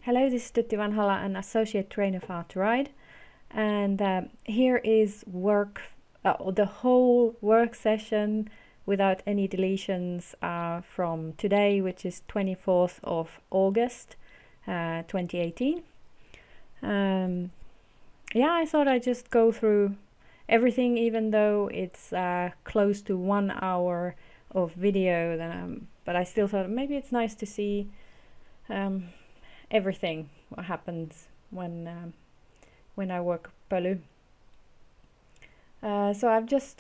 Hello, this is Tytti an Associate Trainer for Art2Ride, and here is the whole work session without any deletions from today, which is 24th of August 2018. Yeah, I thought I'd just go through everything, even though it's close to 1 hour of video, but I still thought maybe it's nice to see everything what happens when I work Pöly. So I've just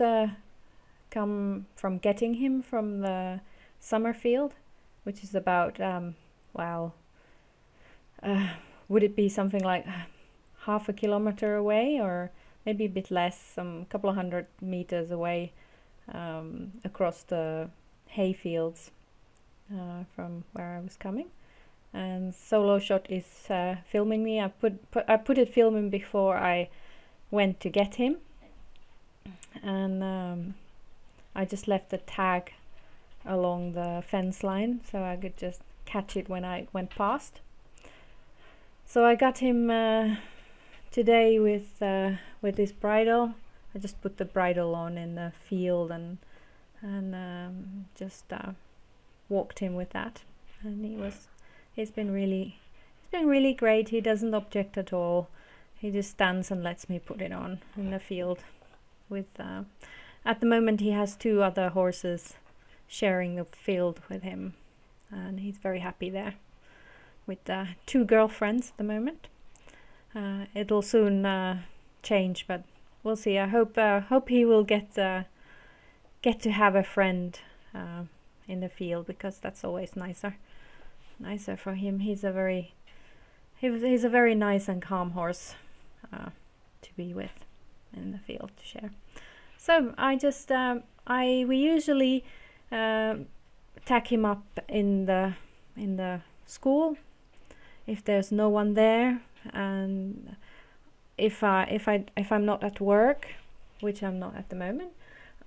come from getting him from the summer field, which is about would it be something like half a kilometer away, or maybe a bit less, some couple of 100 meters away, across the hay fields from where I was coming. And Solo Shot is filming me. I put it filming before I went to get him, and I just left the tag along the fence line so I could just catch it when I went past. So I got him today with his bridle. I just put the bridle on in the field and just walked him with that, and he's been really great. He doesn't object at all. He just stands and lets me put it on in the field. With at the moment he has 2 other horses sharing the field with him, and he's very happy there with 2 girlfriends at the moment. It'll soon change, but we'll see. I hope he will get to have a friend in the field, because that's always nicer for him. He's a very nice and calm horse to be with in the field, to share. So I just we usually tack him up in the school if there's no one there, and if I'm not at work, which I'm not at the moment,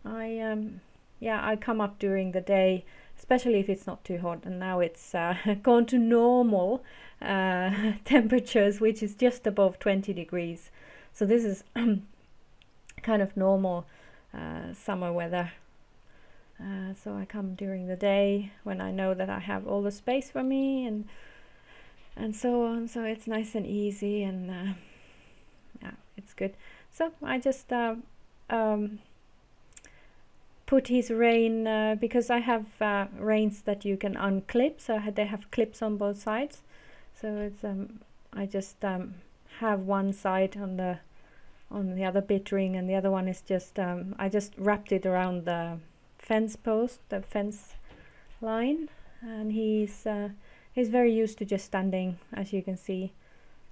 I come up during the day, especially if it's not too hot. And now it's gone to normal temperatures, which is just above 20 degrees. So this is kind of normal summer weather. So I come during the day when I know that I have all the space for me and so on. So it's nice and easy, and yeah, it's good. So I just put his rein, because I have reins that you can unclip, so they have clips on both sides. So it's I just have one side on the other bit ring, and the other one is just I just wrapped it around the fence post, the fence line, and he's very used to just standing, as you can see.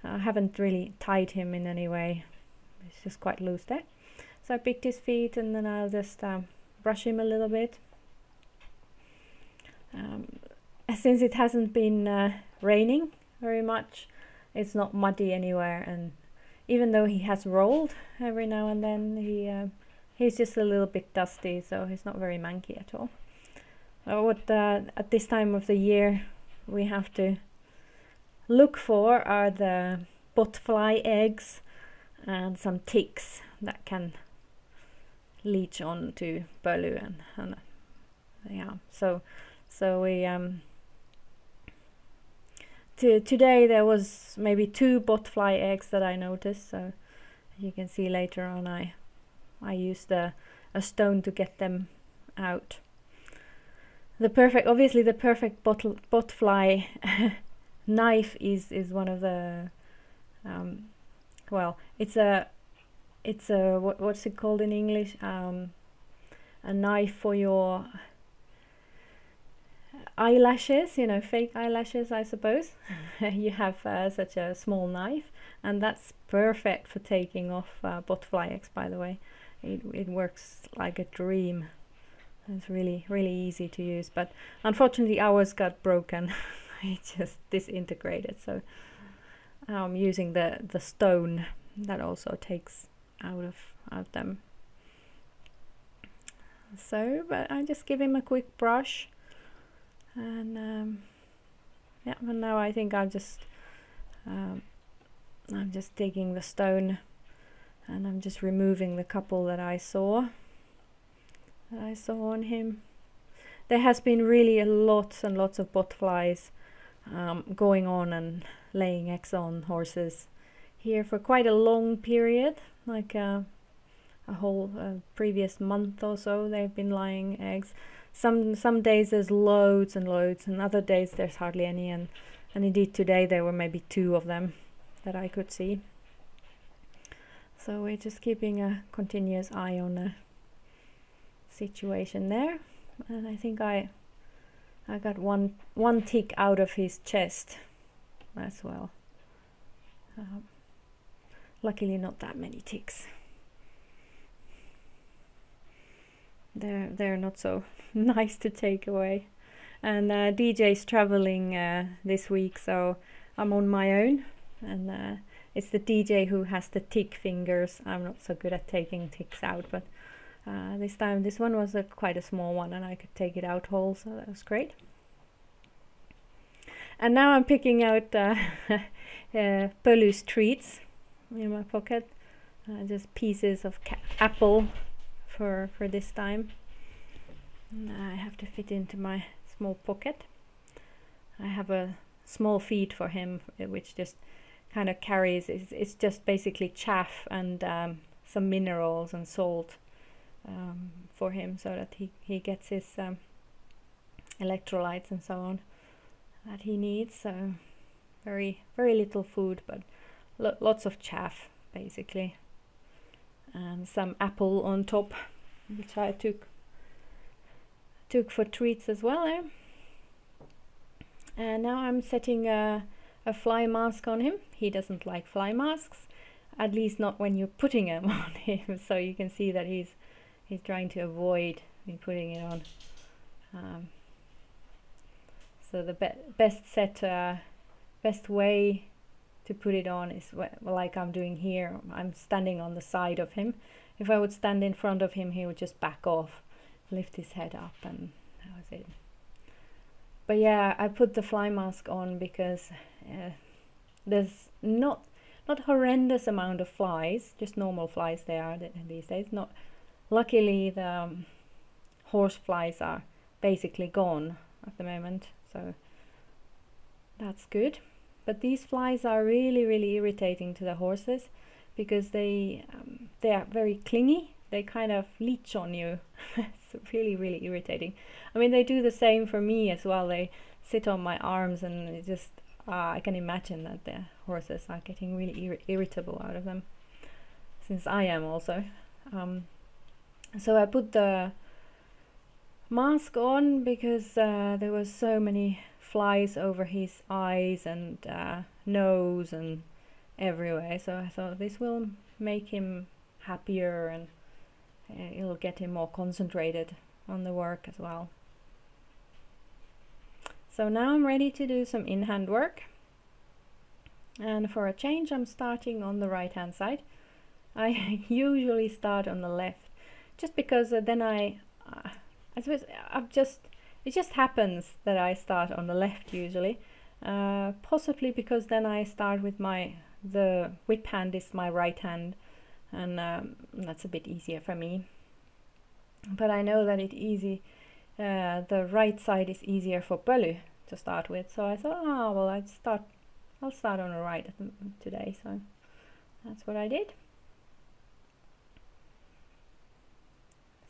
I haven't really tied him in any way. It's just quite loose there. So I picked his feet, and then I'll just brush him a little bit. Since it hasn't been raining very much, it's not muddy anywhere, and even though he has rolled every now and then, he's just a little bit dusty, so he's not very manky at all. At this time of the year we have to look for are the botfly eggs and some ticks that can leech on to Pöly, and yeah, so we today there was maybe 2 botfly eggs that I noticed. So you can see later on I used a stone to get them out. Obviously the perfect botfly knife is one of the well, it's a what's it called in English? A knife for your eyelashes, you know, fake eyelashes, I suppose. You have such a small knife, and that's perfect for taking off botfly eggs, by the way. It works like a dream. It's really easy to use, but unfortunately ours got broken. It just disintegrated, so I'm using the stone that also takes out of them. So, but I just give him a quick brush, and yeah, and now I think I'll just I'm just taking the stone and I'm just removing the couple that I saw on him. There has been really lots and lots of botflies going on and laying eggs on horses here for quite a long period, like a whole previous month or so. They've been laying eggs. Some days there's loads and loads, and other days there's hardly any, and indeed today there were maybe 2 of them that I could see. So we're just keeping a continuous eye on the situation there. And I think I got one tick out of his chest as well. Luckily not that many ticks. They're not so nice to take away. And DJ's traveling this week, so I'm on my own, and it's the DJ who has the tick fingers. I'm not so good at taking ticks out, but this time this one was quite a small one and I could take it out whole, so that was great. And now I'm picking out Pöly's treats in my pocket, just pieces of apple for this time. And I have to fit into my small pocket. I have a small feed for him, which just kind of carries, it's just basically chaff and some minerals and salt for him, so that he gets his electrolytes and so on that he needs. So very little food, but lots of chaff basically, and some apple on top, which I took for treats as well. And now I'm setting a fly mask on him. He doesn't like fly masks, at least not when you're putting them on him, so you can see that he's trying to avoid me putting it on. So the best way to put it on is like I'm doing here. I'm standing on the side of him. If I would stand in front of him, he would just back off, lift his head up, and that was it. But yeah, I put the fly mask on because there's not horrendous amount of flies, just normal flies they are these days. Not luckily the horse flies are basically gone at the moment, so that's good. But these flies are really irritating to the horses because they are very clingy. They kind of leech on you. It's really irritating. I mean, they do the same for me as well. They sit on my arms, and it just I can imagine that the horses are getting really irritable out of them, since I am also. So I put the mask on because there was so many flies over his eyes and nose and everywhere. So I thought this will make him happier, and it'll get him more concentrated on the work as well. So now I'm ready to do some in-hand work, and for a change I'm starting on the right hand side. I usually start on the left, just because then I suppose it just happens that I start on the left usually, possibly because then I start with the whip hand is my right hand, and that's a bit easier for me. But I know that the right side is easier for Pöly to start with, so I thought, well, I'll start on the right today, so that's what I did.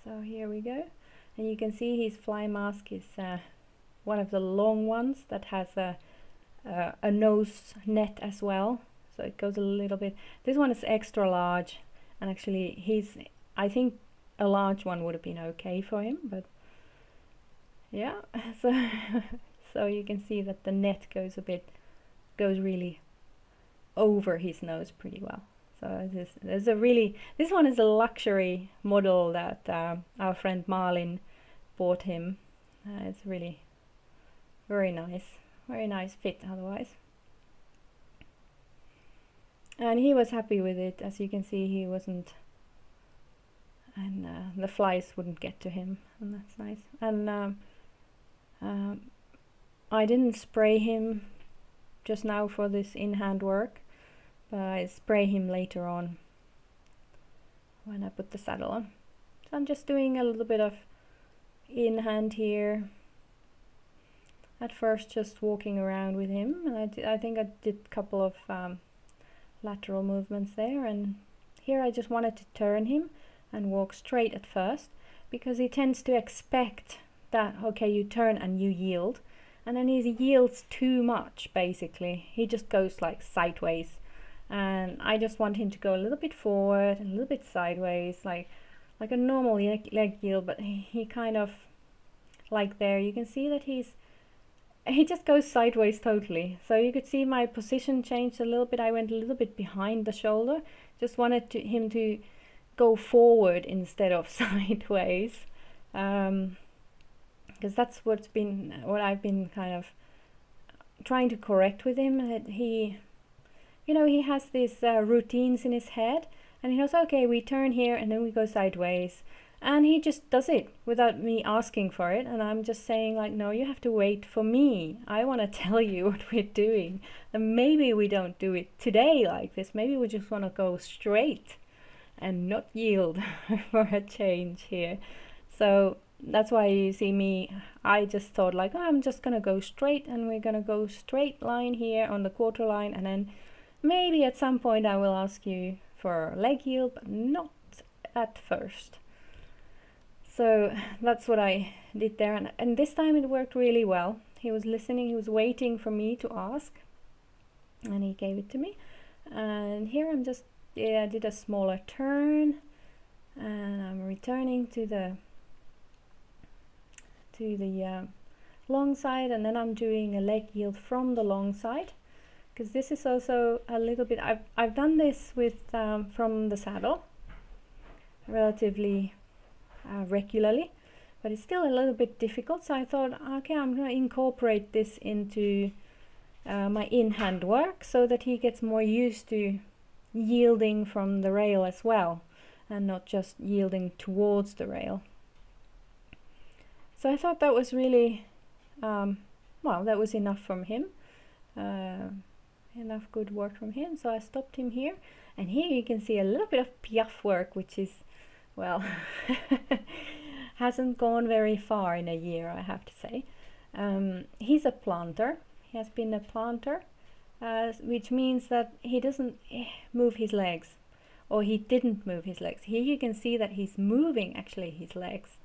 So here we go, and you can see his fly mask is one of the long ones that has a nose net as well, so it goes a little bit. This one is extra large, and actually I think a large one would have been okay for him, but yeah. So you can see that the net goes really over his nose pretty well. So this one is a luxury model that our friend Marlin bought him. It's really very nice fit otherwise. And he was happy with it. As you can see, he wasn't, and the flies wouldn't get to him, and that's nice. And I didn't spray him just now for this in-hand work, but I spray him later on when I put the saddle on. So I'm just doing a little bit of in-hand here. At first just walking around with him, and I think I did a couple of lateral movements there, and here I just wanted to turn him and walk straight at first, because he tends to expect that, okay, you turn and you yield, and then he yields too much. Basically he just goes like sideways, and I just want him to go a little bit forward and a little bit sideways, like a normal leg yield, but he kind of, like there you can see that he just goes sideways totally. So you could see my position changed a little bit. I went a little bit behind the shoulder, just wanted him to go forward instead of sideways, because that's what I've been kind of trying to correct with him, that he, you know, he has these routines in his head, and he knows, okay, we turn here and then we go sideways, and he just does it without me asking for it, and I'm just saying like, no, you have to wait for me. I want to tell you what we're doing, and maybe we don't do it today like this. Maybe we just want to go straight and not yield for a change here. So that's why you see me, I just thought like, oh, I'm just gonna go straight, and we're gonna go straight line here on the quarter line, and then maybe at some point I will ask you for a leg yield, but not at first. So that's what I did there, and this time it worked really well. He was listening, he was waiting for me to ask, and he gave it to me. And here I'm just, I did a smaller turn, and I'm returning to the long side, and then I'm doing a leg yield from the long side, because this is also a little bit, I've done this with from the saddle relatively regularly, but it's still a little bit difficult. So I thought, okay, I'm going to incorporate this into my in-hand work, so that he gets more used to yielding from the rail as well, and not just yielding towards the rail. So I thought that was really, well, that was enough from him, enough good work from him. So I stopped him here, and here you can see a little bit of piaffe work, which is, well, hasn't gone very far in a year, I have to say. He's a planter. He has been a planter, which means that he doesn't move his legs, or he didn't move his legs. Here you can see that he's moving actually his legs.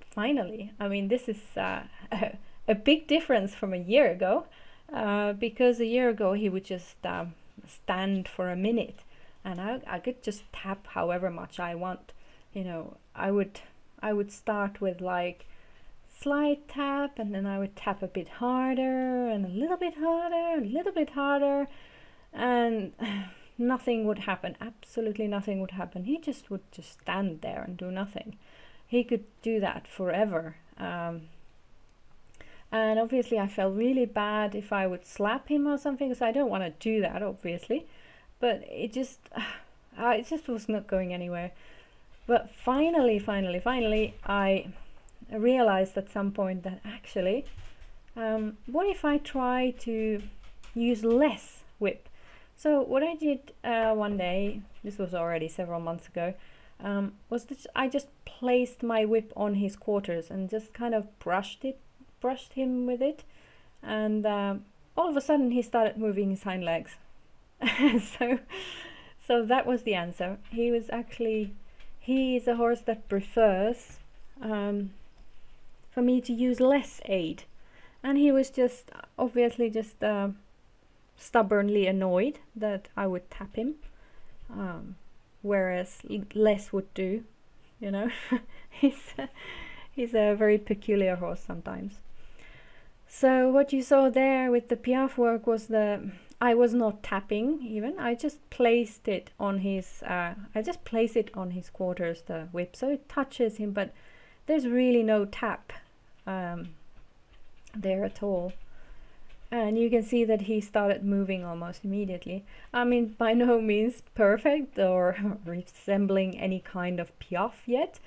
Finally, I mean, this is a big difference from a year ago, because a year ago he would just stand for a minute, and I could just tap however much I want. You know, I would start with like slight tap, and then I would tap a bit harder and a little bit harder, a little bit harder, and nothing would happen. Absolutely nothing would happen. He just would just stand there and do nothing. He could do that forever. And obviously I felt really bad if I would slap him or something, because I don't want to do that, obviously, but it just was not going anywhere. But finally I realized at some point that actually, what if I try to use less whip? So what I did one day, this was already several months ago, was that I just placed my whip on his quarters and just kind of brushed him with it, and all of a sudden he started moving his hind legs. so that was the answer. He is a horse that prefers for me to use less aid, and he was just obviously just stubbornly annoyed that I would tap him, whereas less would do, you know. he's a very peculiar horse sometimes. So what you saw there with the piaffe work was I was not tapping even. I just placed it on his quarters, the whip, so it touches him, but there's really no tap there at all. And you can see that he started moving almost immediately. I mean, by no means perfect or resembling any kind of piaffe yet,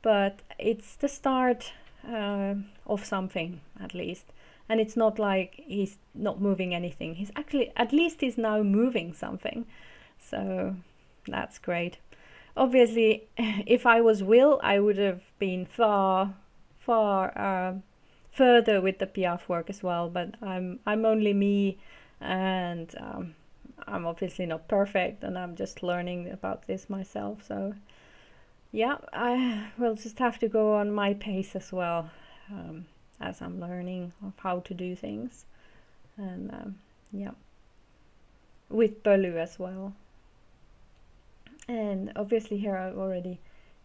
but it's the start of something at least. and it's not like he's not moving anything. He's actually, at least he's now moving something, so that's great. Obviously, if I was Will, I would have been far further with the Piaffe work as well, but I'm only me, and I'm obviously not perfect, and I'm just learning about this myself. So yeah, I will just have to go on my pace as well, as I'm learning of how to do things, and yeah, with Pöly as well. And obviously here I've already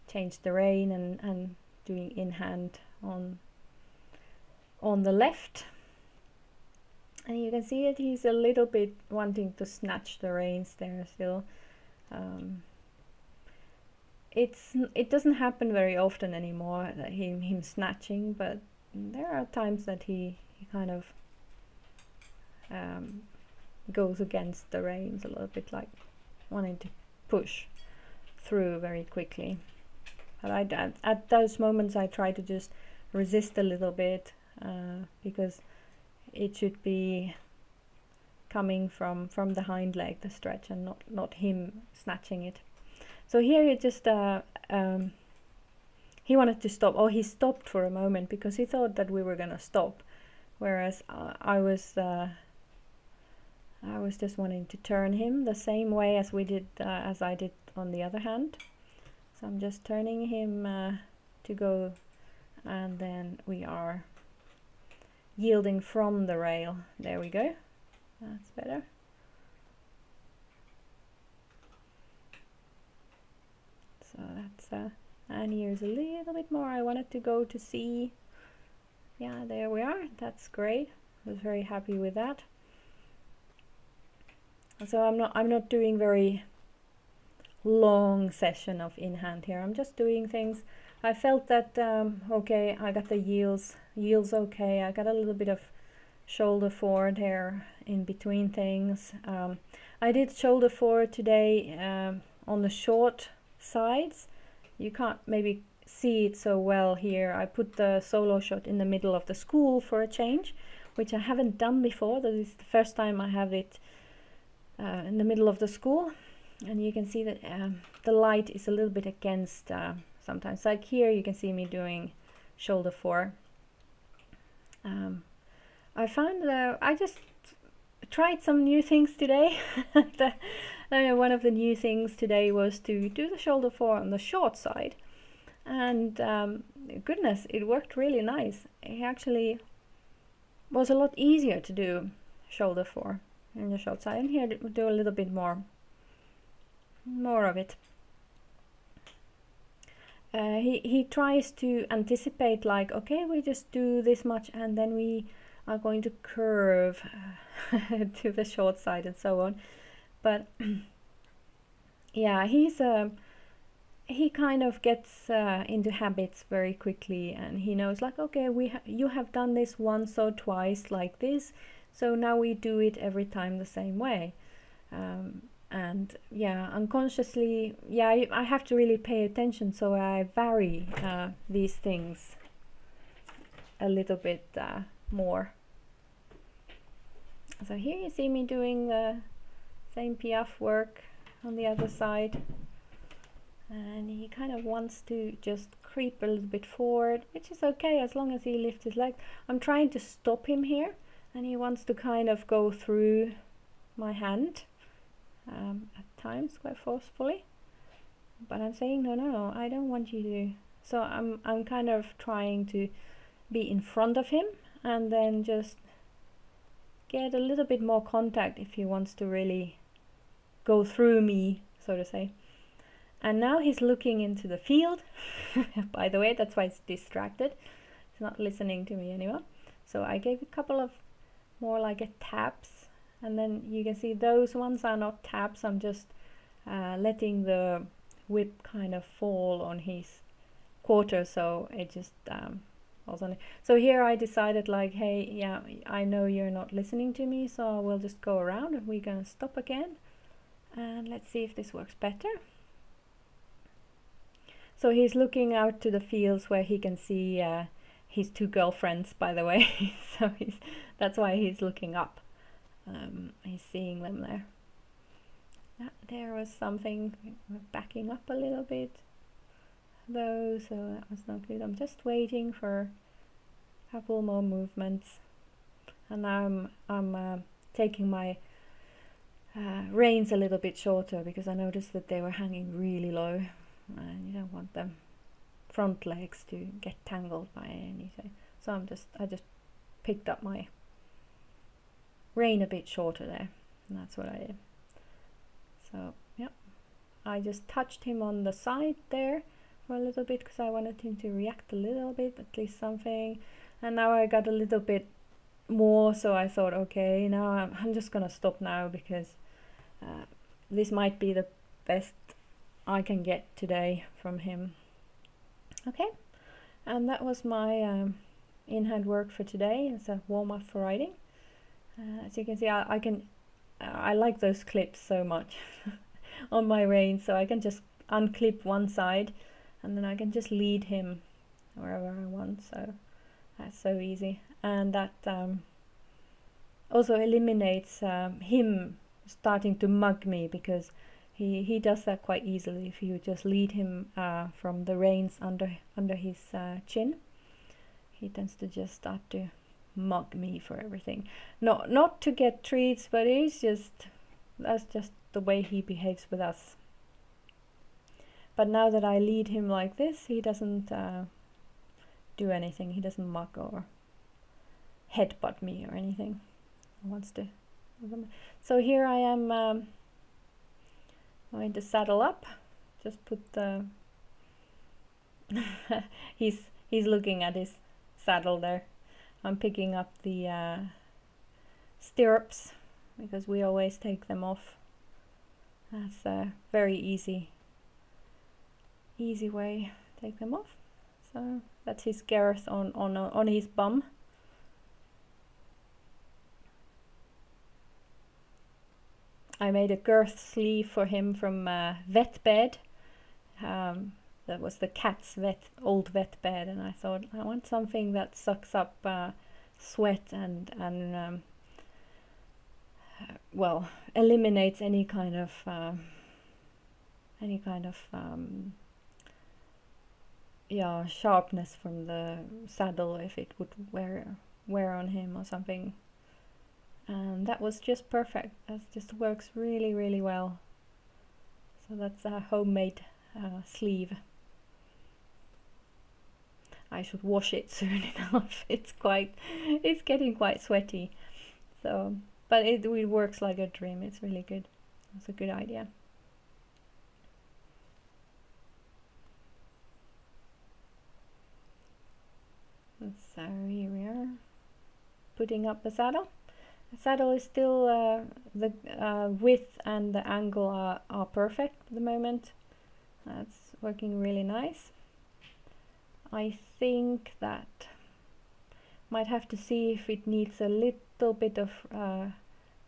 changed the rein and doing in hand on the left, and you can see that he's a little bit wanting to snatch the reins there still. It doesn't happen very often anymore, that him snatching, but there are times that he kind of goes against the reins a little bit, like wanting to push through very quickly. But at those moments I try to just resist a little bit, because it should be coming from the hind leg, the stretch, and not him snatching it. So here it just he wanted to stop. Oh, he stopped for a moment because he thought that we were gonna stop, whereas I was just wanting to turn him the same way as as I did on the other hand. So I'm just turning him to go, and then we are yielding from the rail. There we go. That's better. So that's and here's a little bit more. I wanted to go to C. Yeah, there we are. That's great. I was very happy with that. So I'm not doing very long session of in hand here. I'm just doing things. I felt that okay, I got the yields okay. I got a little bit of shoulder forward here in between things. I did shoulder forward today on the short sides. You can't maybe see it so well here. I put the solo shot in the middle of the school for a change, which I haven't done before. That is the first time I have it in the middle of the school, and you can see that the light is a little bit against sometimes. Like here you can see me doing shoulder 4. I found I just tried some new things today. One of the new things today was to do the shoulder 4 on the short side, and goodness, it worked really nice. It actually was a lot easier to do shoulder 4 in the short side, and here we'll do a little bit more of it. He tries to anticipate, like, okay, we just do this much and then we are going to curve to the short side and so on. But yeah, he kind of gets into habits very quickly, and he knows, like, okay, you have done this once or twice like this, so now we do it every time the same way. And yeah, unconsciously, yeah, I have to really pay attention, so I vary these things a little bit more. So here you see me doing the same Piaffe work on the other side, and he kind of wants to just creep a little bit forward, which is okay as long as he lifts his leg. I'm trying to stop him here, and he wants to kind of go through my hand at times quite forcefully, but I'm saying no, I don't want you to. So I'm kind of trying to be in front of him and then just get a little bit more contact if he wants to really go through me, so to say. And now he's looking into the field. By the way, that's why it's distracted. It's not listening to me anymore. So I gave a couple of more like a taps, and then you can see those ones are not taps. I'm just letting the whip kind of fall on his quarter, so it just falls on it. So here I decided, like, hey, yeah, I know you're not listening to me, so we'll just go around and we're gonna stop again, and let's see if this works better. So he's looking out to the fields where he can see his two girlfriends, by the way. So that's why he's looking up. He's seeing them there. There was something backing up a little bit though, so that was not good. I'm just waiting for a couple more movements, and now I'm taking my reins a little bit shorter, because I noticed that they were hanging really low, and you don't want the front legs to get tangled by anything. So I just picked up my rein a bit shorter there, and that's what I did. So yeah, I just touched him on the side there for a little bit, because I wanted him to react a little bit, at least something. And now I got a little bit more, so I thought, okay, now I'm just gonna stop now, because this might be the best I can get today from him. Okay, and that was my in-hand work for today. It's a warm-up for riding. As you can see, I like those clips so much on my reins, so I can just unclip one side, and then I can just lead him wherever I want. So that's so easy, and that also eliminates him starting to mug me, because he does that quite easily. If you just lead him from the reins under his chin, he tends to just start to mug me for everything. Not to get treats, but that's just the way he behaves with us. But now that I lead him like this, he doesn't do anything. He doesn't mug or headbutt me or anything. He wants to. So here I am going to saddle up. Just put the he's looking at his saddle there. I'm picking up the stirrups, because we always take them off. That's a very easy way to take them off. So that's his girth on his bum. I made a girth sleeve for him from Vet Bed. That was the cat's old vet bed, and I thought, I want something that sucks up sweat and well, eliminates any kind of yeah, sharpness from the saddle if it would wear on him or something. And that was just perfect. That just works really well. So that's a homemade sleeve. I should wash it soon enough. It's getting quite sweaty. So, but it works like a dream. It's really good. It's a good idea. So here we are, putting up the saddle. The saddle is still the width and the angle are perfect at the moment. That's working really nice. I think that might have to see if it needs a little bit of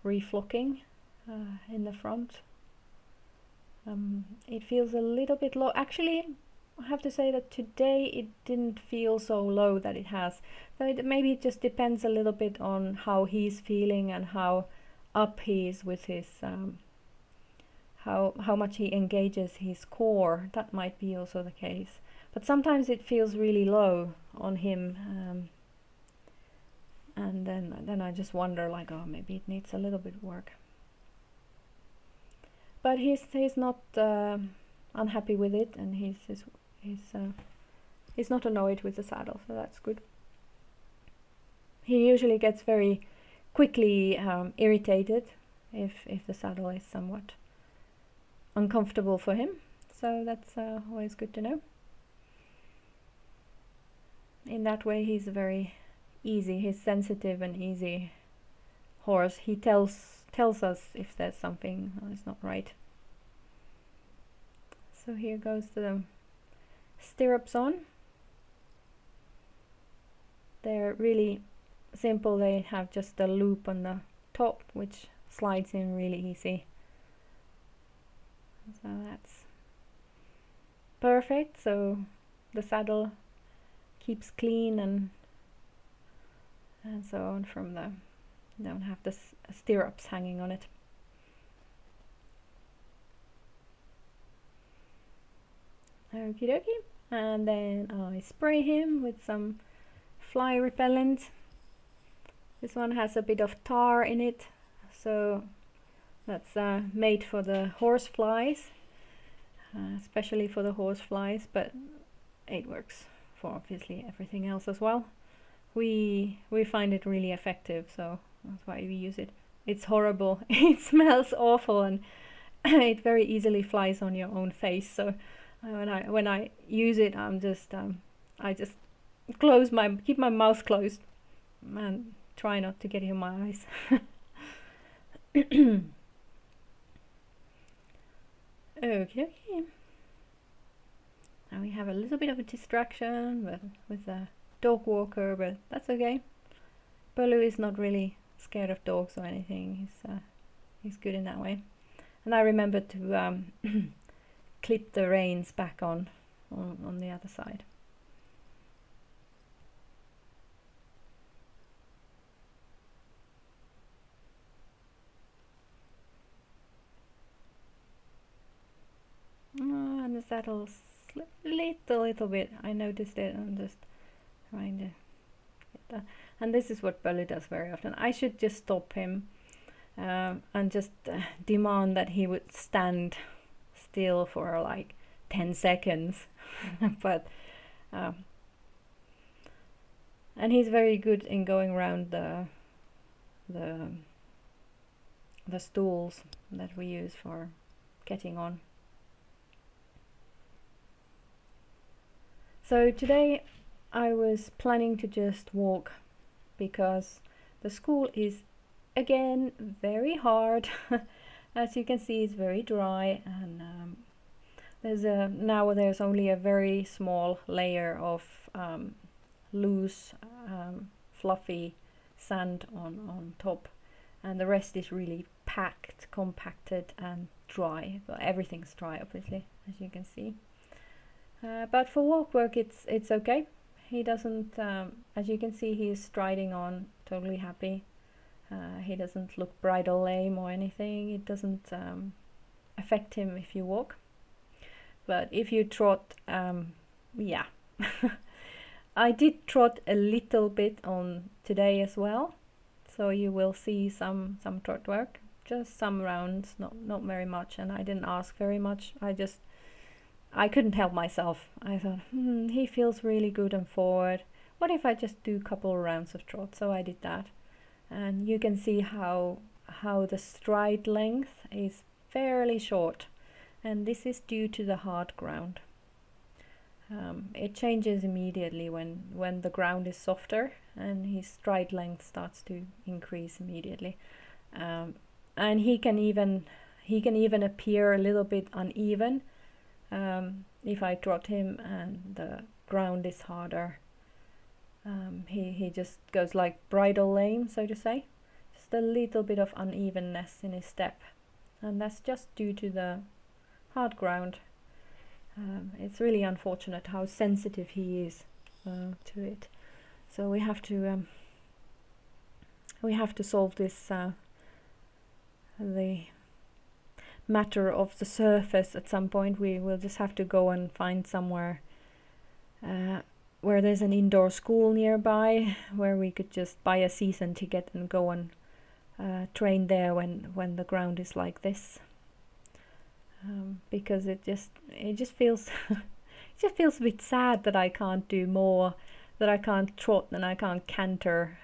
reflocking in the front. It feels a little bit low. Actually, I have to say that today it didn't feel so low that it has. So maybe it just depends a little bit on how he's feeling and how up he is with his how much he engages his core. That might be also the case. But sometimes it feels really low on him, and then I just wonder, like, oh, maybe it needs a little bit of work. But he's not unhappy with it, and he's not annoyed with the saddle, so that's good. He usually gets very quickly irritated if the saddle is somewhat uncomfortable for him, so that's always good to know. In that way, he's very easy. He's sensitive and easy horse. He tells us if there's something that's not right. So here goes the stirrups on. They're really simple. They have just a loop on the top which slides in really easy. So that's perfect. So the saddle keeps clean and and so on from the, don't have the stirrups hanging on it. Okie dokie. And then I spray him with some fly repellent. This one has a bit of tar in it, so that's made for the horse flies, especially for the horse flies, but it works for obviously everything else as well. We find it really effective, so that's why we use it. It's horrible. It smells awful, and it very easily flies on your own face. So when I use it, I just keep my mouth closed and try not to get it in my eyes. Okay. Now we have a little bit of a distraction with the dog walker, but that's okay. Pöly is not really scared of dogs or anything. He's good in that way. And I remember to clip the reins back on the other side. And the saddle slipped a little bit. I noticed it. I'm just trying to get that. And this is what Pöly does very often. I should just stop him and just demand that he would stand still for like 10 seconds. But and he's very good in going around the stools that we use for getting on. So today I was planning to just walk because the school is again very hard. As you can see, it's very dry, and there's only a very small layer of loose fluffy sand on top, and the rest is really packed, compacted and dry. Well, everything's dry obviously, as you can see. But for walk work it's okay. He doesn't, as you can see, he's striding on totally happy. He doesn't look bridle lame or anything. It doesn't affect him if you walk. But if you trot, yeah. I did trot a little bit on today as well, so you will see some trot work, just some rounds, not very much, and I didn't ask very much. I couldn't help myself. I thought, he feels really good and forward. What if I just do a couple of rounds of trot? So I did that. And you can see how the stride length is fairly short. And this is due to the hard ground. It changes immediately when the ground is softer, and his stride length starts to increase immediately. And he can even appear a little bit uneven. If I trot him and the ground is harder, he just goes like bridle lame, so to say, just a little bit of unevenness in his step, and that's just due to the hard ground. It's really unfortunate how sensitive he is to it, so we have to solve this the matter of the surface at some point. We will just have to go and find somewhere where there's an indoor school nearby, where we could just buy a season ticket and go and train there when the ground is like this, because it just feels it just feels a bit sad that I can't do more, that I can't trot and I can't canter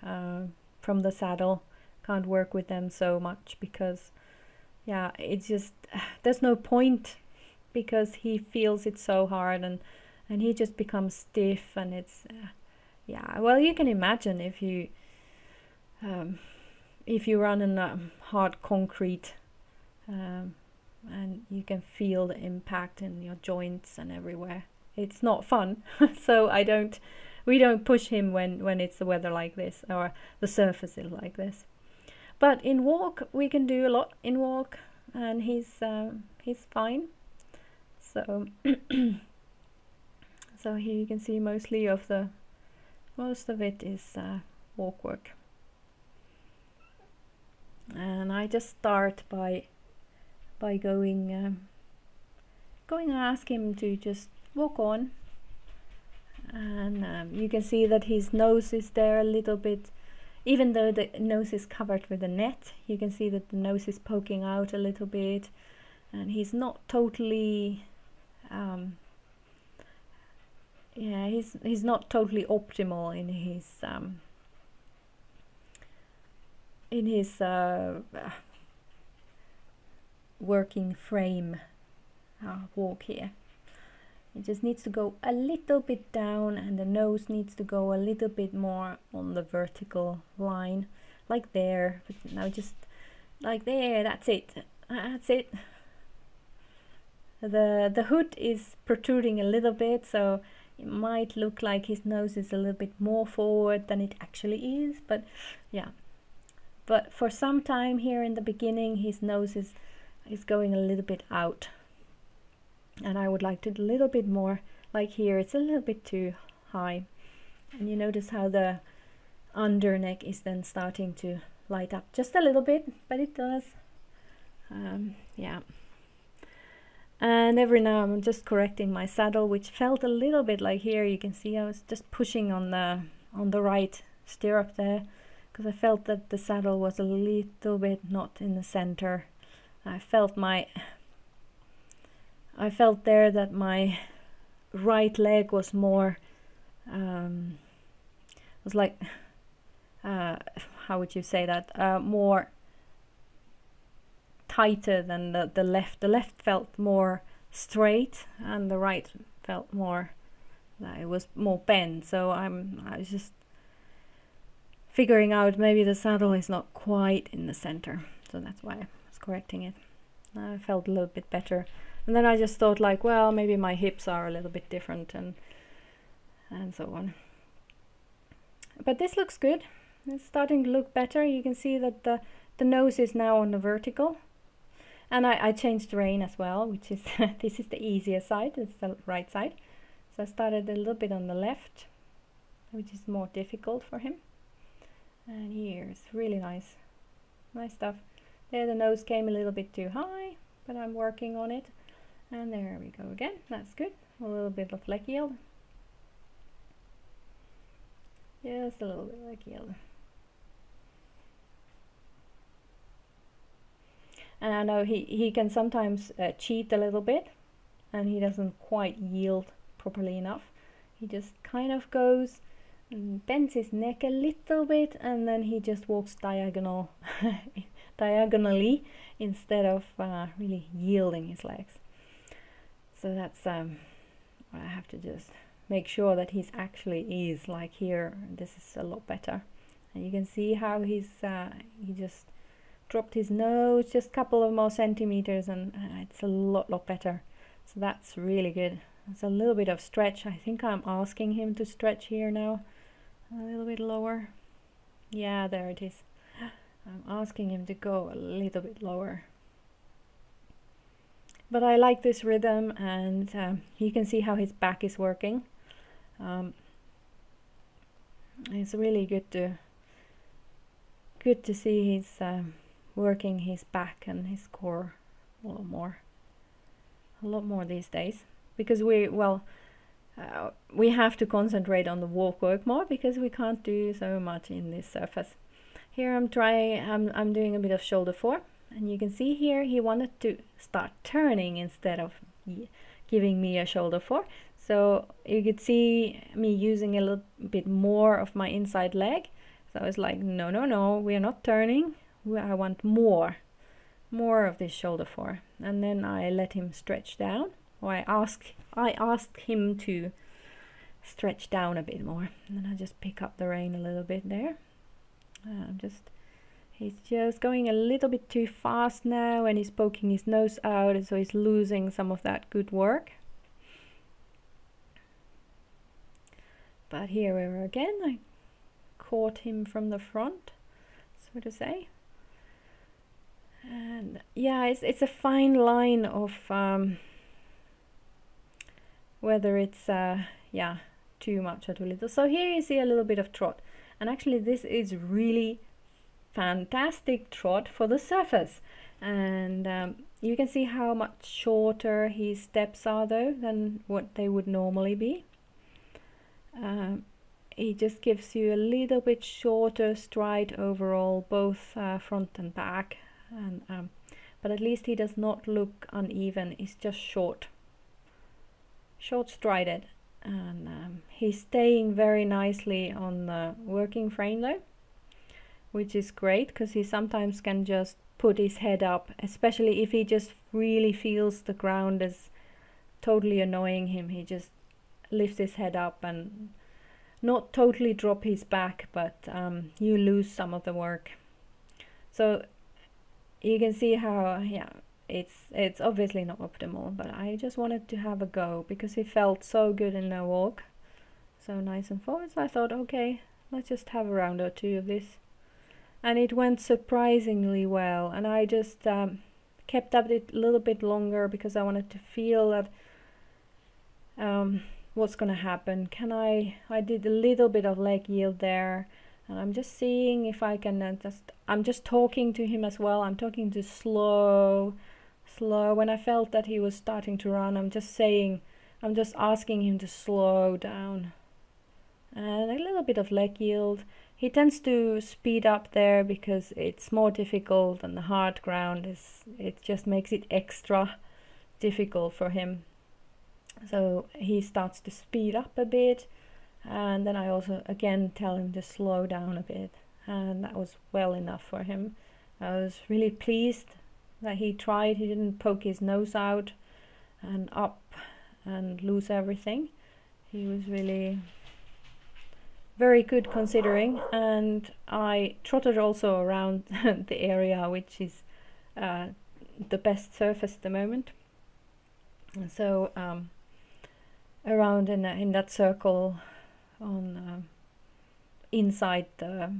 from the saddle, can't work with them so much, because yeah, it's just, there's no point, because he feels it so hard, and he just becomes stiff, and it's yeah, well, you can imagine if you run in a hard concrete, and you can feel the impact in your joints and everywhere. It's not fun. So we don't push him when it's the weather like this, or the surface is like this. But in walk, we can do a lot in walk, and he's fine. So so here you can see most of it is walk work. And I just start by going and ask him to just walk on. And you can see that his nose is there a little bit, even though the nose is covered with a net, you can see that the nose is poking out a little bit, and he's not totally yeah, he's not totally optimal in his working frame walk here. It just needs to go a little bit down, and the nose needs to go a little bit more on the vertical line, like there. But now just like there, that's it. That's it. The hood is protruding a little bit, so it might look like his nose is a little bit more forward than it actually is, but yeah. But for some time here in the beginning, his nose is going a little bit out. And I would like to do a little bit more, like here, it's a little bit too high. And you notice how the under neck is then starting to light up just a little bit, but it does. Yeah. And every now I'm just correcting my saddle, which felt a little bit like here. You can see I was just pushing on the right stirrup there, because I felt that the saddle was a little bit not in the center. I felt there that my right leg was more was like how would you say that, more tighter than the left. The left felt more straight, and the right felt more, it was more bent. So I was just figuring out maybe the saddle is not quite in the center, so that's why I was correcting it. I felt a little bit better, and then I just thought like, well, maybe my hips are a little bit different, and so on. But this looks good. It's starting to look better. You can see that the nose is now on the vertical, and I changed the rein as well, which is this is the easier side, it's the right side. So I started a little bit on the left, which is more difficult for him. And here's really nice stuff. There the nose came a little bit too high, but I'm working on it. And there we go again, that's good. A little bit of leg yield. Just a little bit of leg yield. And I know he can sometimes cheat a little bit, and he doesn't quite yield properly enough. He just kind of goes and bends his neck a little bit, and then he just walks diagonally instead of really yielding his legs. So that's I have to just make sure that he's actually is like here. This is a lot better, and you can see how he's he just dropped his nose just a couple of more centimeters, and it's a lot better. So that's really good. It's a little bit of stretch. I think I'm asking him to stretch here now a little bit lower. Yeah, there it is. I'm asking him to go a little bit lower. But I like this rhythm, and you can see how his back is working. It's really good to see he's working his back and his core a lot more these days, because we have to concentrate on the walk work more, because we can't do so much in this surface. Here I'm doing a bit of shoulder 4, and you can see here he wanted to start turning instead of giving me a shoulder 4. So you could see me using a little bit more of my inside leg. So I was like, no, we are not turning. I want more of this shoulder 4. And then I let him stretch down, or I asked him to stretch down a bit more. And then I just pick up the rein a little bit there. He's just going a little bit too fast now, and he's poking his nose out, so he's losing some of that good work. But here we are again. I caught him from the front, so to say. And yeah, it's a fine line of whether it's yeah, too much or too little. So here you see a little bit of trot, And actually this is really fantastic trot for the surface. And you can see how much shorter his steps are though than what they would normally be. He just gives you a little bit shorter stride overall, both front and back, and but at least he does not look uneven. He's just short strided, and he's staying very nicely on the working frame though, which is great because he sometimes can just put his head up, especially if he just really feels the ground is totally annoying him. He just lifts his head up and not totally drop his back, but you lose some of the work. So you can see how, yeah, it's obviously not optimal, but I just wanted to have a go because he felt so good in the walk, so nice and forward. So I thought, okay, let's just have a round or two of this, and it went surprisingly well. And I just kept up it a little bit longer because I wanted to feel that what's gonna happen. I did a little bit of leg yield there, and I'm just seeing if I can I'm just talking to him as well. I'm talking to slow. When I felt that he was starting to run, I'm just asking him to slow down, and a little bit of leg yield. He tends to speed up there because it's more difficult, and the hard ground it just makes it extra difficult for him. So he starts to speed up a bit, and then I also again tell him to slow down a bit, and that was well enough for him. I was really pleased that he tried. He didn't poke his nose out and up and lose everything. He was really very good considering. And I trotted also around the area, which is the best surface at the moment. And so around in that circle on inside the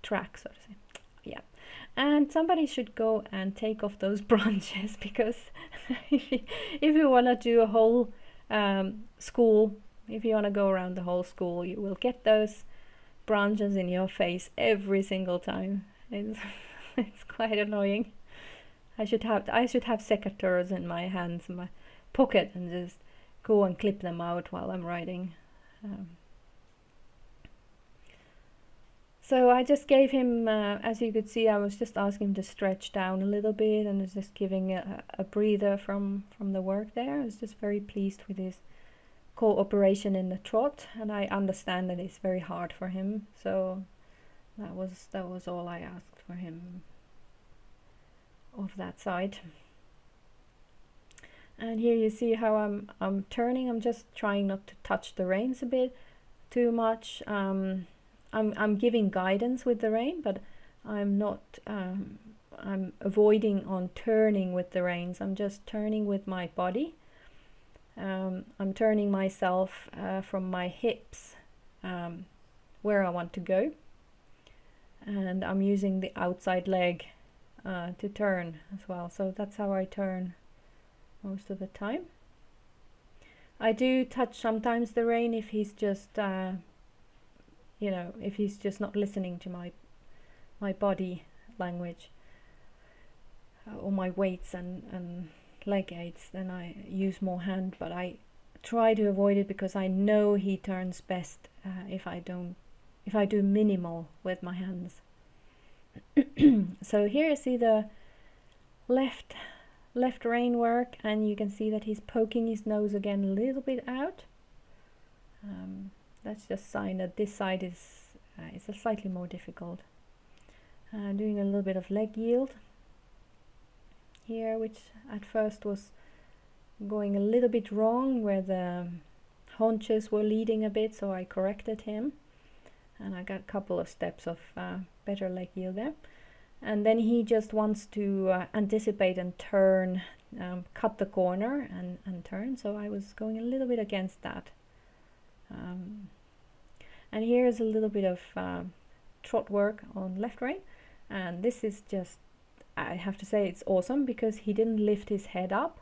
track, so to say. Yeah, and somebody should go and take off those branches, because if you want to do a whole school, if you want to go around the whole school, you will get those branches in your face every single time. It's quite annoying. I should have secateurs in my hands, in my pocket, and just go and clip them out while I'm riding. So I just gave him, as you could see, I was just asking him to stretch down a little bit, and was just giving a breather from the work there. I was just very pleased with his cooperation in the trot, and I understand that it's very hard for him. So that was all I asked for him of that side. And here you see how I'm turning. I'm just trying not to touch the reins a bit too much. I'm giving guidance with the rein, but I'm not I'm avoiding on turning with the reins. I'm just turning with my body. I'm turning myself from my hips where I want to go, and I'm using the outside leg to turn as well. So that's how I turn most of the time. I do touch sometimes the rein if he's just you know, if he's just not listening to my body language or my weights and leg aids, then I use more hand, but I try to avoid it because I know he turns best if I do minimal with my hands. So here you see the left rein work, and you can see that he's poking his nose again a little bit out. That's just a sign that this side is slightly more difficult. Doing a little bit of leg yield here, which at first was going a little bit wrong, where the haunches were leading a bit, so I corrected him, and I got a couple of steps of better leg yield there. And then he just wants to anticipate and turn, cut the corner and turn, so I was going a little bit against that. And here's a little bit of trot work on left rein, and this is just, I have to say, it's awesome because he didn't lift his head up.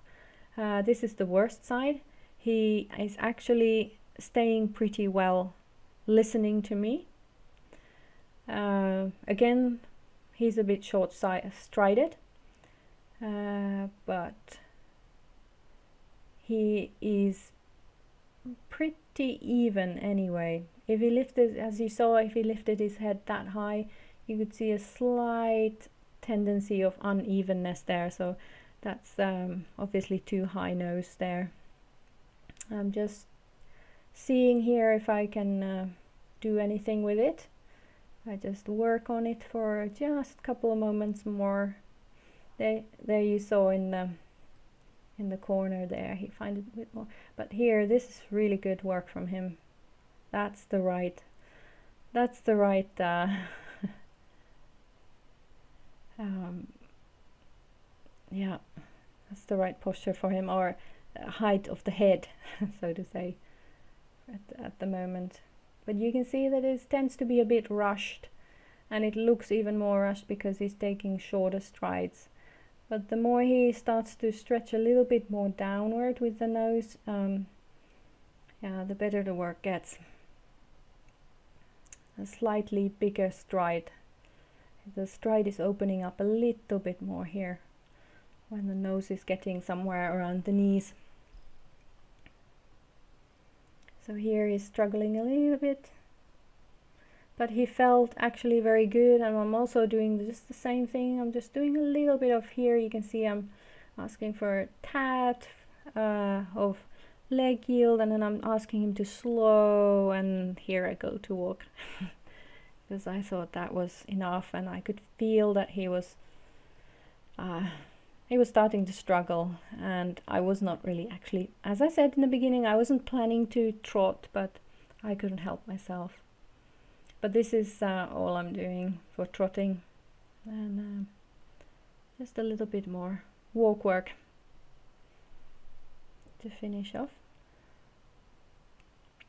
This is the worst side. He is actually staying pretty well, listening to me. Again, he's a bit short-strided, but he is pretty even anyway. If he lifted, as you saw, if he lifted his head that high, you could see a slight tendency of unevenness there. So that's obviously too high nose there. I'm just seeing here if I can do anything with it. I just work on it for just a couple of moments more. There you saw in the corner there, he finds it a bit more. But here, this is really good work from him. That's the right yeah, that's the right posture for him, or height of the head, so to say, at the moment. But you can see that it tends to be a bit rushed, and it looks even more rushed because he's taking shorter strides. But the more he starts to stretch a little bit more downward with the nose, yeah, the better the work gets. A slightly bigger stride. The stride is opening up a little bit more here when the nose is getting somewhere around the knees. So here he's struggling a little bit, but he felt actually very good. And I'm also doing just the same thing. I'm just doing a little bit of here. You can see I'm asking for a tad of leg yield, and then I'm asking him to slow, and here I go to walk because I thought that was enough, and I could feel that he was starting to struggle, and I was not really actually, as I said in the beginning, I wasn't planning to trot, but I couldn't help myself. But this is all I'm doing for trotting, and just a little bit more walk work to finish off.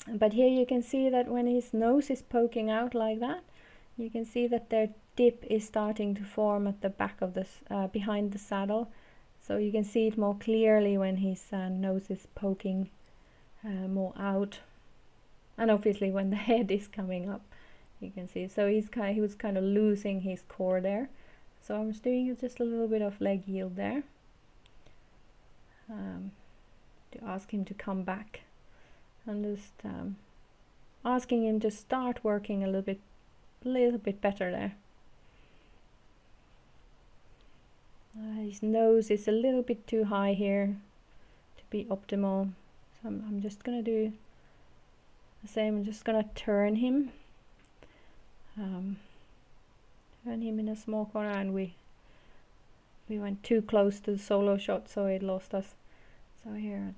But here you can see that when his nose is poking out like that, you can see that their dip is starting to form at the back of this behind the saddle. So you can see it more clearly when his nose is poking more out, and obviously when the head is coming up, you can see. So he was kind of losing his core there. So I'm just doing just a little bit of leg yield there to ask him to come back, and just asking him to start working a little bit better there. His nose is a little bit too high here to be optimal, so I'm just gonna do the same. I'm just gonna turn him in a small corner, and we went too close to the solo shot, so it lost us. So here,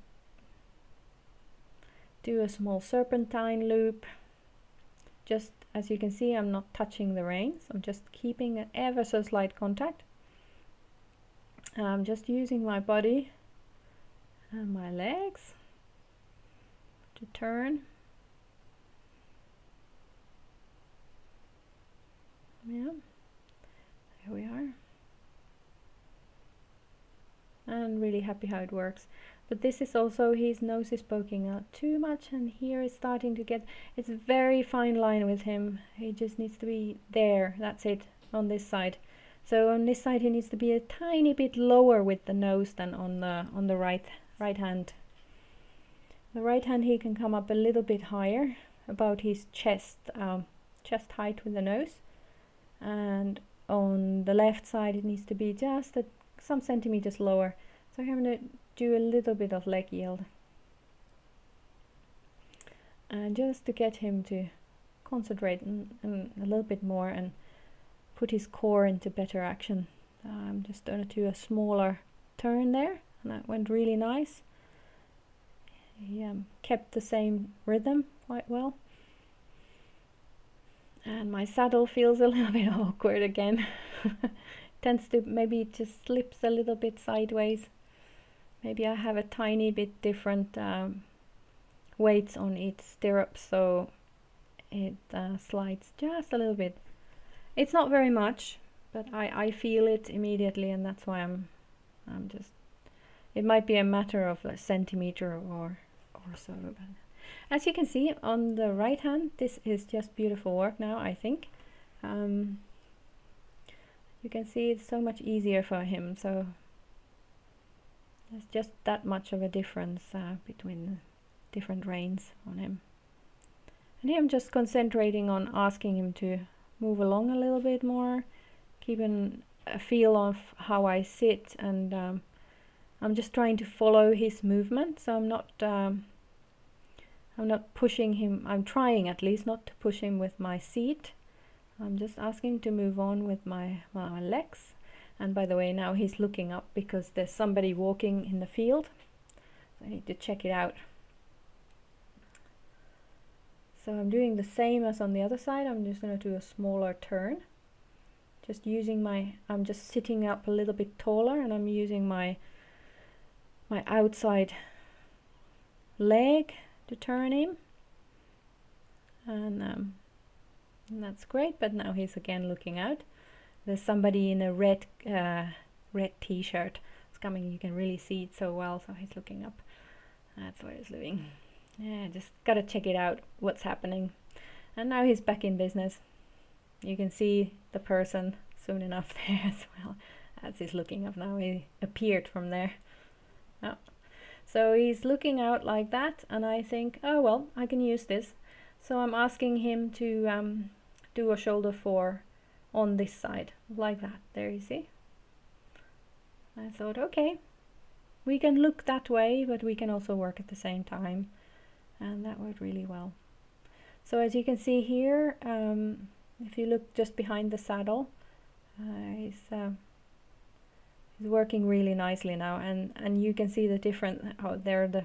do a small serpentine loop. Just as you can see, I'm not touching the reins, I'm just keeping an ever so slight contact. I'm just using my body and my legs to turn. Yeah, there we are. And really happy how it works. But this is also, his nose is poking out too much, and here is starting to get, it's a very fine line with him. He just needs to be there, that's it, on this side. So on this side he needs to be a tiny bit lower with the nose than on the right hand. The right hand he can come up a little bit higher, about his chest height with the nose. And on the left side it needs to be just some centimeters lower. So I'm going to do a little bit of leg yield, and just to get him to concentrate a little bit more and put his core into better action. I'm just going to do a smaller turn there, and that went really nice. He kept the same rhythm quite well. And my saddle feels a little bit awkward again. Tends to, maybe it just slips a little bit sideways. Maybe I have a tiny bit different weights on each stirrup, so it slides just a little bit. It's not very much, but I feel it immediately, and that's why I'm just, it might be a matter of a centimeter or so. But As you can see on the right hand, this is just beautiful work now, I think. You can see it's so much easier for him, so there's just that much of a difference between the different reins on him. And here I'm just concentrating on asking him to move along a little bit more, keeping a feel of how I sit, and I'm just trying to follow his movement, so I'm not pushing him. I'm trying at least not to push him with my seat. I'm just asking him to move on with my legs. And by the way, now he's looking up because there's somebody walking in the field, so I need to check it out. So I'm doing the same as on the other side. I'm just going to do a smaller turn, just using I'm just sitting up a little bit taller, and I'm using my outside leg to turn him, and that's great. But now he's again looking out. There's somebody in a red t-shirt. It's coming. You can really see it so well. So he's looking up. That's where he's living. Yeah, just gotta check it out. What's happening? And now he's back in business. You can see the person soon enough there as well. As he's looking up now, he appeared from there. Oh. So he's looking out like that, and I think, oh well, I can use this. So I'm asking him to do a shoulder 4 on this side, like that. There you see. I thought, okay, we can look that way, but we can also work at the same time. And that worked really well. So as you can see here, if you look just behind the saddle, he's working really nicely now, and you can see the difference. Oh, there the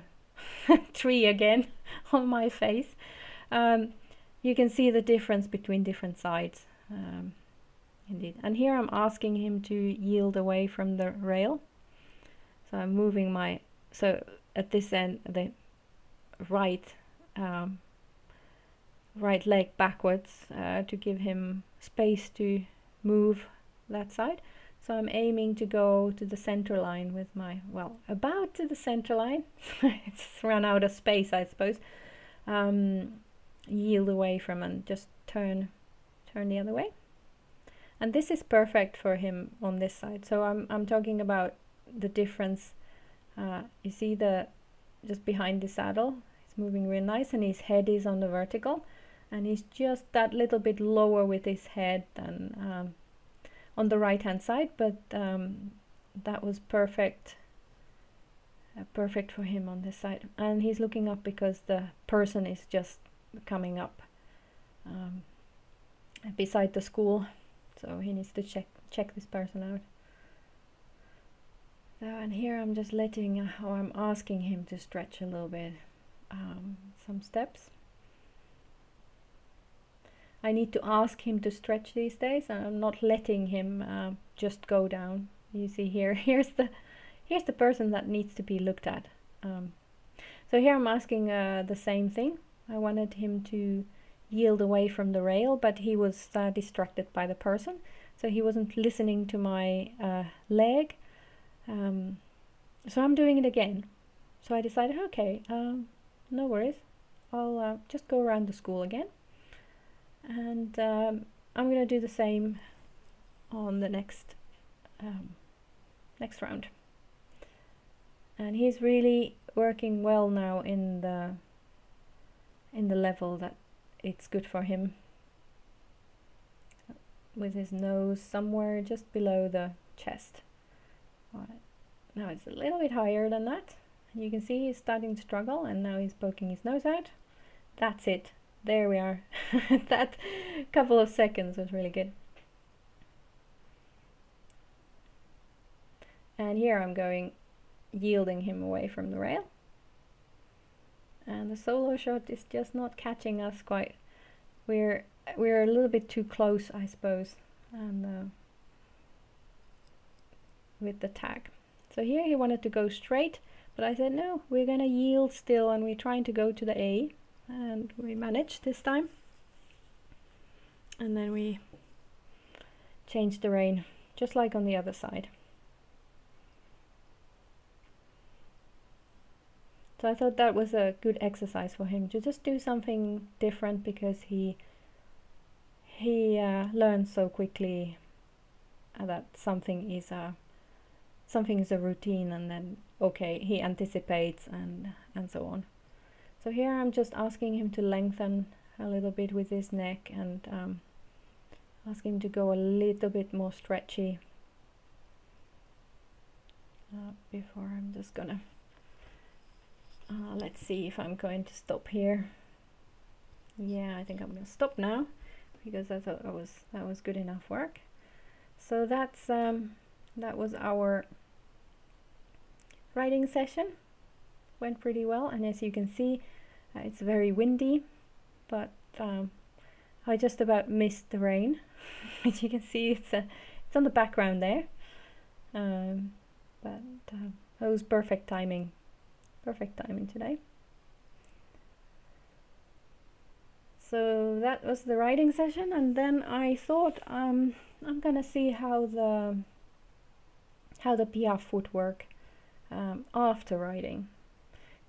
tree again on my face. You can see the difference between different sides, indeed. And here I'm asking him to yield away from the rail. So I'm moving so at this end, the right leg backwards to give him space to move that side. So I'm aiming to go to the center line with about to the center line. It's run out of space, I suppose. Yield away from and just turn the other way. And this is perfect for him on this side. So I'm talking about the difference. You see just behind the saddle, he's moving real nice, and his head is on the vertical, and he's just that little bit lower with his head than on the right hand side, but that was perfect for him on this side. And he's looking up because the person is just coming up beside the school, so he needs to check this person out. So, and here I'm just I'm asking him to stretch a little bit, some steps. I need to ask him to stretch these days, and I'm not letting him just go down. You see here, here's the person that needs to be looked at. So here I'm asking the same thing. I wanted him to yield away from the rail, but he was distracted by the person, so he wasn't listening to my leg. So I'm doing it again. So I decided, okay, no worries, I'll just go around the school again, and I'm gonna do the same on the next round. And he's really working well now in the level that it's good for him, with his nose somewhere just below the chest. All right. Now it's a little bit higher than that. You can see he's starting to struggle, and now he's poking his nose out. That's it. There we are. That couple of seconds was really good. And here I'm yielding him away from the rail. And the solo shot is just not catching us quite. We're a little bit too close, I suppose, and with the tag. So here he wanted to go straight, but I said no, we're gonna yield still, and we're trying to go to the A, and we managed this time. And then we changed the rein, just like on the other side. So I thought that was a good exercise for him to just do something different, because he learns so quickly that something is a routine, and then okay, he anticipates and so on. So here I'm just asking him to lengthen a little bit with his neck, and ask him to go a little bit more stretchy. Before I'm just gonna let's see if I'm going to stop here. Yeah, I think I'm gonna stop now, because I thought that was good enough work. So that's that was our riding session. Went pretty well, and as you can see, it's very windy, but I just about missed the rain. As you can see, it's on the background there, but it was perfect timing today. So that was the riding session, and then I thought I'm gonna see how the Piaffe would work after riding,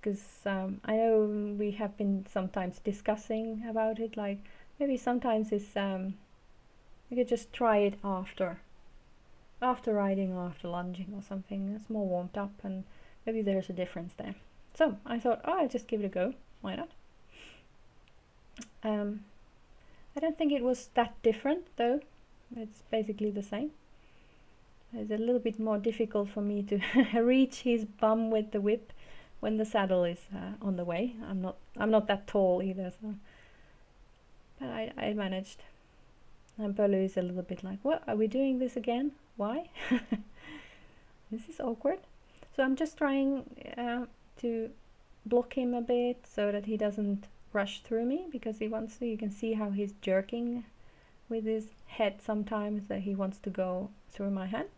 because I know we have been sometimes discussing about it, like maybe sometimes it's you could just try it after riding or after lunging or something. It's more warmed up, and maybe there's a difference there. So I thought, oh, I'll just give it a go. Why not? I don't think it was that different though. It's basically the same. It's a little bit more difficult for me to reach his bum with the whip when the saddle is on the way. I'm not that tall either, so but I managed. And Pöly is a little bit like, what, are we doing this again? Why? This is awkward. So I'm just trying to block him a bit so that he doesn't rush through me, because he wants to. You can see how he's jerking with his head sometimes, that he wants to go through my hand.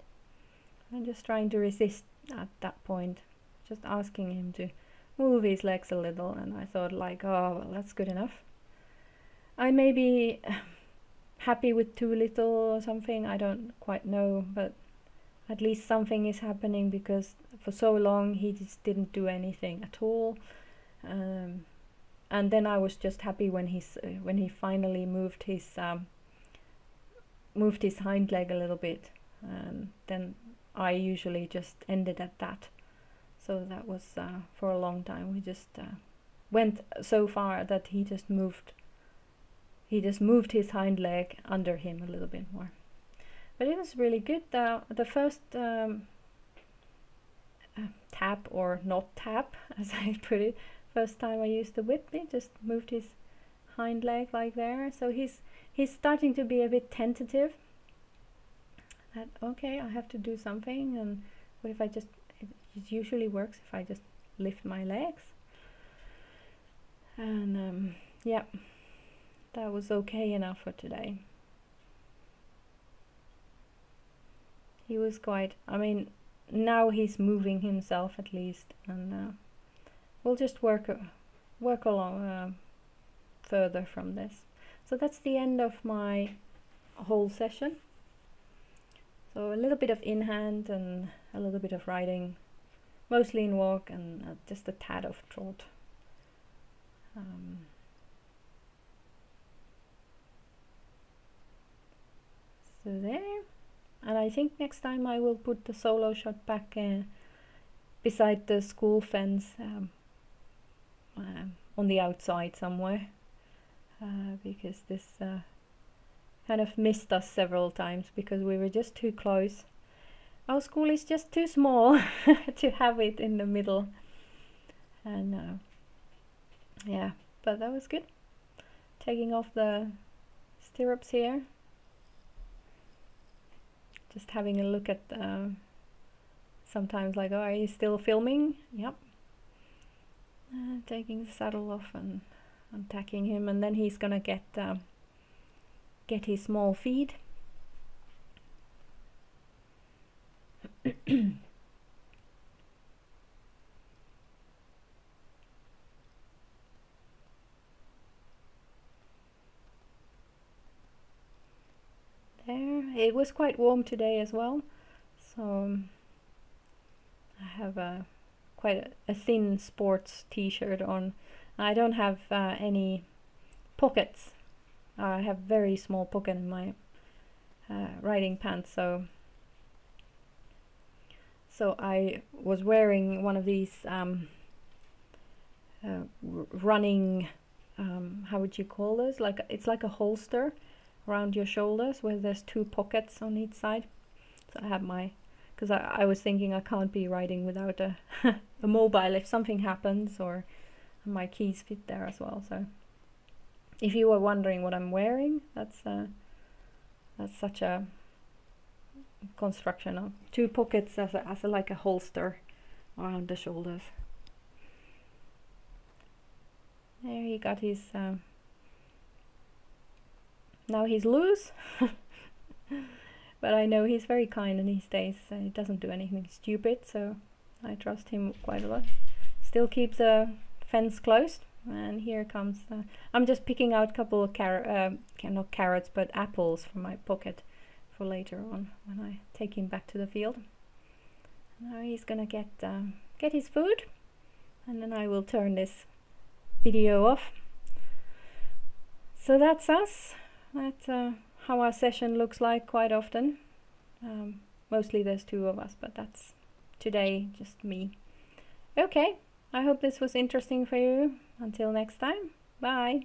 I'm just trying to resist at that point, just asking him to move his legs a little, and I thought like, oh, well, that's good enough. I may be happy with too little or something, I don't quite know, but at least something is happening, because for so long he just didn't do anything at all. And then I was just happy when he finally moved his hind leg a little bit, and then I usually just ended at that. So that was for a long time. We just went so far that he just moved his hind leg under him a little bit more. But it was really good. The first tap, or not tap as I put it, first time I used the whip, he just moved his hind leg like there. So he's starting to be a bit tentative. That okay, I have to do something, and what if I just, it usually works if I just lift my legs. And yeah, that was okay enough for today. He was quite, I mean, now he's moving himself at least, and we'll just work along further from this. So that's the end of my whole session. So a little bit of in hand and a little bit of riding, mostly in walk, and just a tad of trot. So there, and I think next time I will put the solo shot back beside the school fence on the outside somewhere, because this kind of missed us several times because we were just too close. Our school is just too small to have it in the middle, and yeah, but that was good. Taking off the stirrups here, just having a look at sometimes like, oh, are you still filming? Yep. Taking the saddle off and untacking him, and then he's gonna get his small feed. There, it was quite warm today as well, so I have quite a thin sports t-shirt on. I don't have any pockets. I have very small pocket in my riding pants, so I was wearing one of these running, how would you call this? It's like a holster around your shoulders where there's 2 pockets on each side. So I have because I was thinking I can't be riding without a mobile if something happens, or my keys fit there as well. So if you were wondering what I'm wearing, that's such a construction of 2 pockets as like a holster around the shoulders. There he got his now he's loose. But I know he's very kind and he stays, he doesn't do anything stupid, so I trust him quite a lot. Still keeps the fence closed, and here comes I'm just picking out a couple of not carrots but apples from my pocket for later on when I take him back to the field. Now he's gonna get his food, and then I will turn this video off. So that's us. That's how our session looks like quite often. Mostly there's 2 of us, but that's today just me. Okay, I hope this was interesting for you. Until next time, bye.